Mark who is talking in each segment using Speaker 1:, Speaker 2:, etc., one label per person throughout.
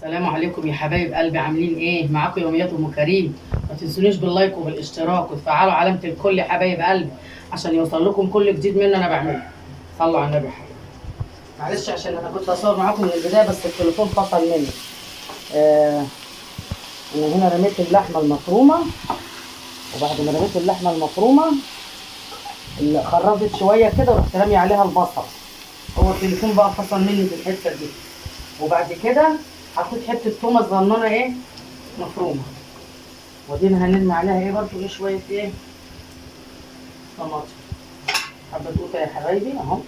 Speaker 1: السلام عليكم يا حبايب قلبي، عاملين ايه؟ معاكم يوميات ام كريم. ما تنسونيش باللايك وبالاشتراك وتفعلوا علامه الكل يا حبايب قلبي عشان يوصل لكم كل جديد مني انا بعمله. صلوا على النبي يا حبايبي. معلش عشان انا كنت اصور معاكم من البدايه بس التليفون فصل مني. انا هنا رميت اللحمه المفرومه، وبعد ما رميت اللحمه المفرومه اللي خرجت شويه كده ورحت رامي عليها البصل. هو التليفون بقى فصل مني في الحته دي. وبعد كده حطيت حته تومه صغننه ايه مفرومه، ودينا هنرمي عليها ايه برضو ايه شويه ايه طماطم، حبه قوطه يا حبايبي اهو.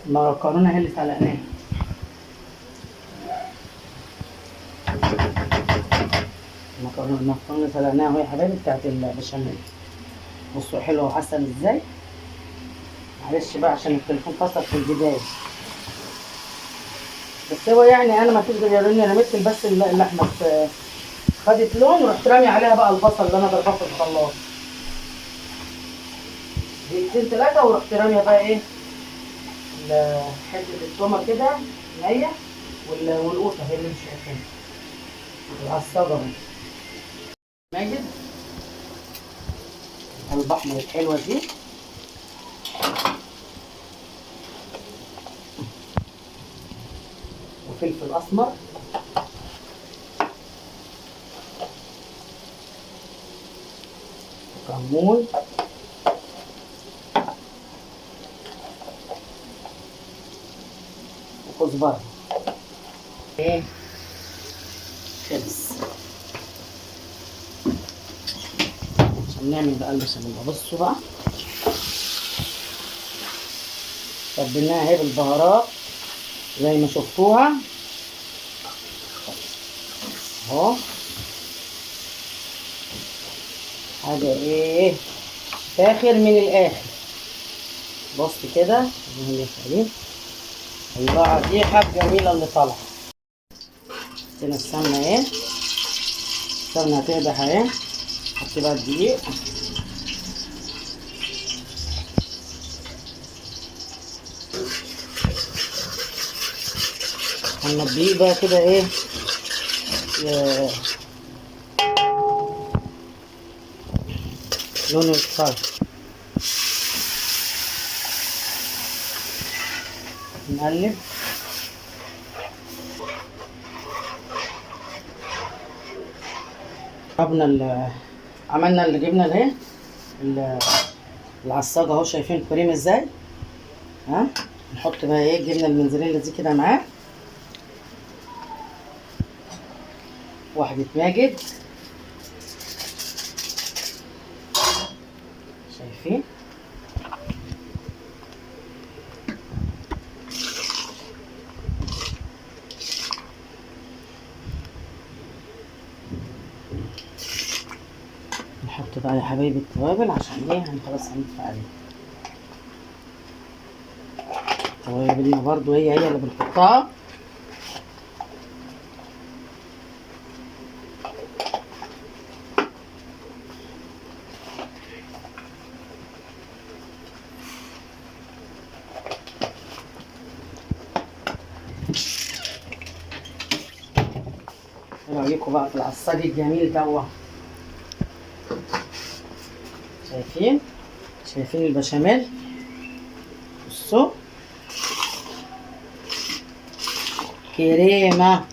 Speaker 1: المكرونه هي اللي سلقناها. المكرونه اللي سلقناها اهو يا حبايبي بتاعت البشاميل. بصوا حلوه وعسل ازاي. معلش بقى عشان التليفون فصل في البدايه، بس هو يعني انا ما فيش غير اني رميت بس اللحمه خدت لون ورحت رامي عليها بقى البصل اللي انا ضرباه في الخلاط دقيقتين ثلاثه، ورحت راميه بقى ايه حته التومه كده نيه، والقوطه هي اللي مش شايفينها العصاجه اهي. ماجد البحمه الحلوه دي وفلفل اسمر وكمون وكزبره. ايه خلص عشان نعمل بقى البشاميل. بصوا بقى تبلناها اهي بالبهارات زي ما شفتوها اهو. حاجه ايه فاخر من الاخر. بص كده اهي يا حبيبي، الله دي حاجه جميله اللي طالعه. حطينا السمنه اهي، السمنه هتقدح اهي. حطي بقى الدقيق هنضيه بقى كده ايه لونه يصفر. نقلب عملنا اللي جبنا اهي العصاجه اهو. شايفين الكريم ازاي؟ ها نحط بقى ايه الجبنه الموتزاريلا دي كده معاه، واحده ماجد. شايفين نحط بقى يا حبايبي التوابل عشان ايه خلاص هندفع عليها. التوابل دي برضو هي اللي بنحطها. ايه رايكم بقى في العصاج الجميل دوت؟ شايفين البشاميل؟ بصوا كريمه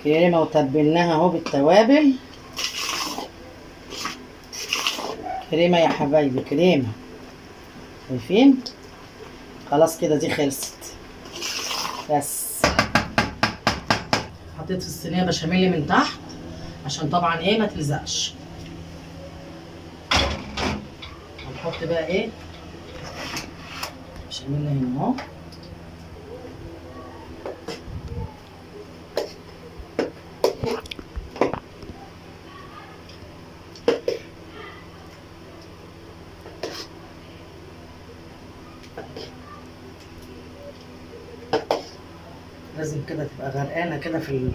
Speaker 1: وتبلناها اهو بالتوابل. كريمه يا حبايبي كريمه. شايفين؟ خلاص كده دي خلصت. بس حطيت في الصينيه بشاميل من تحت عشان طبعا ايه ما تلزقش. هنحط بقى ايه بشاميل هنا اهو. لازم كده تبقى غرقانه كده في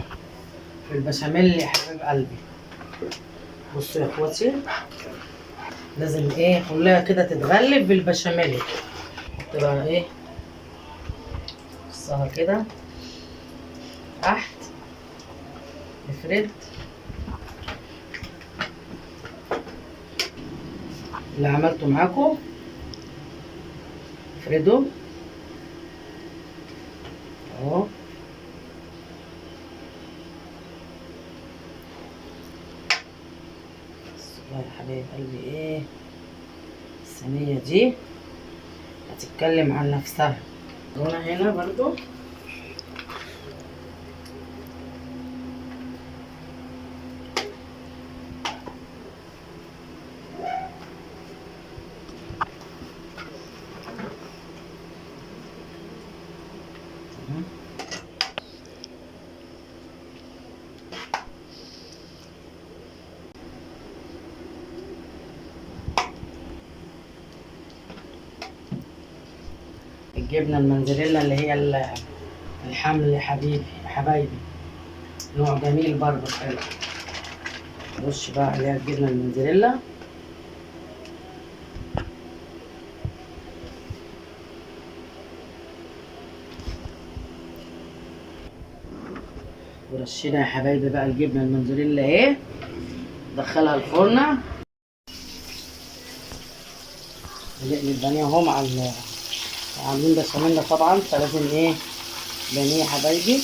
Speaker 1: البشاميل يا حبيب قلبي. بصوا يا اخواتي لازم ايه كلها كده تتغلف بالبشاميل. نحط بقى ايه، نقصها كده تحت، نفرد اللي عملته معاكم، افرده اهو. بصوا يا حبايب قلبي ايه، الصينية دي هتتكلم عن نفسها. وانا هنا برضو الجبنة الموتزاريلا اللي هي الحمل يا حبيبي يا حبايبي، نوع جميل برضه حلو. رش بقى عليها الجبنة الموتزاريلا، ورشينا يا حبايبي بقى الجبنة الموتزاريلا اهي، ندخلها الفرن. نقلي البانيه اهو مع عاملين بشاميل طبعا، فلازم ايه بانيه يا حبايبي.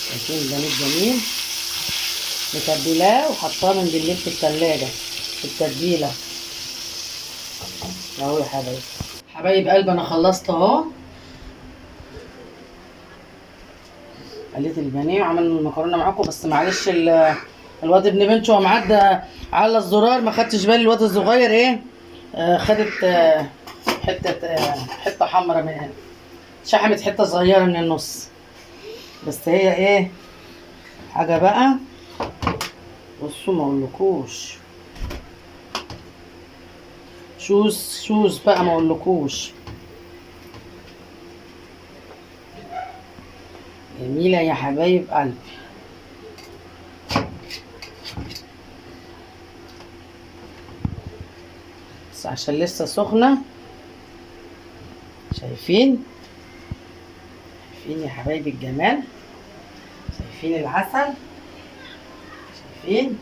Speaker 1: شايفين البانيه الجميل، متبلاه وحطاه من بالليل في التلاجة في التتبيلة اهو يا حبايبي. حبايب قلبي انا خلصت اهو، قليت البانيه وعملنا المكرونه معاكم. بس معلش الواد ابن بنتي وهو معدى على الزرار ما خدتش بالي، الواد الصغير ايه خدت حته حمراء من شحمت حته صغيره من النص. بس هي ايه حاجه بقى، بصوا ما اقولكوش، شوز بقى ما اقولكوش، جميله يا حبايب قلبي. بس عشان لسه سخنه، شايفين يا حبايبي الجمال، شايفين العسل، شايفين.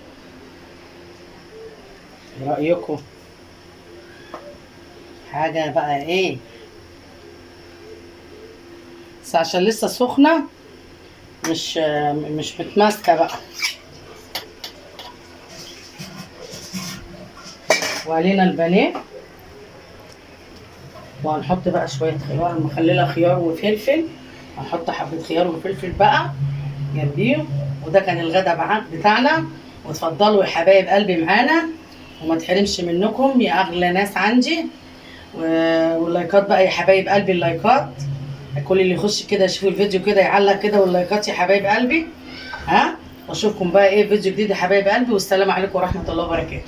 Speaker 1: ايه رأيكم؟ حاجة بقى ايه، بس عشان لسه سخنة مش متماسكة بقى. وعلينا البانيه، وهنحط بقى شوية خيار، مخللة خيار وفلفل، هنحط حبة خيار وفلفل بقى جنبيهم. وده كان الغدا بتاعنا، وتفضلوا يا حبايب قلبي معانا، وما تحرمش منكم يا اغلى ناس عندي. واللايكات بقى يا حبايب قلبي، اللايكات كل اللي يخش كده يشوف الفيديو كده يعلق كده، واللايكات يا حبايب قلبي. ها، واشوفكم بقى ايه فيديو جديد يا حبايب قلبي، والسلام عليكم ورحمة الله وبركاته.